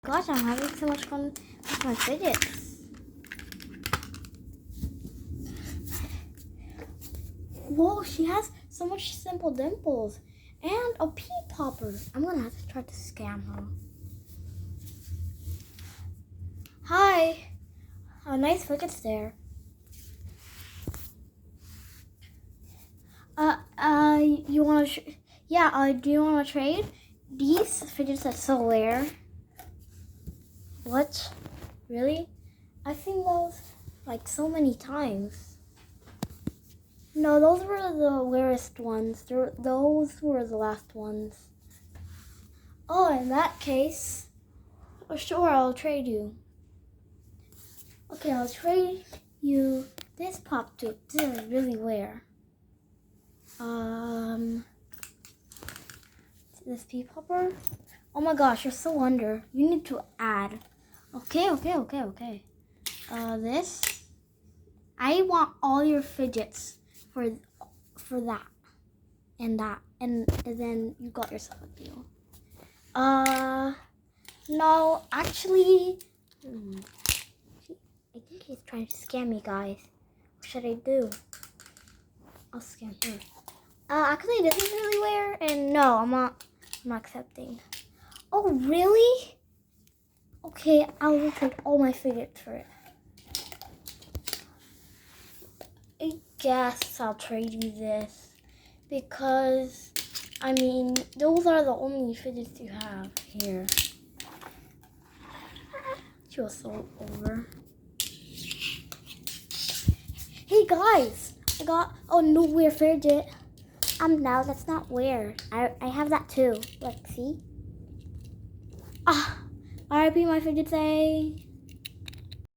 Gosh, I'm having so much fun with my fidgets. Whoa, she has so much simple dimples and a pea popper. I'm gonna have to try to scam her. Hi, nice fidgets there. You wanna? Do you wanna trade? These fidgets are so rare. What? Really? I've seen those like so many times. No, those were the rarest ones. Those were the last ones. Oh, in that case, sure, I'll trade you. Okay, I'll trade you this pop tube. This is really rare. This pea popper. Oh my gosh, you're so under. You need to add. Okay. This. I want all your fidgets for that and that, and then you got yourself a deal. No, actually, I think he's trying to scam me, guys. What should I do? I'll scam him. Actually, this is really rare, and no, I'm not accepting. Oh, really? Okay, I'll trade all my fidgets for it. I guess I'll trade you this because, I mean, those are the only fidgets you have here. She was so over. Hey guys, I got a new weird fidget. Now that's not weird. I have that too. Like, see? RIP my fidget say.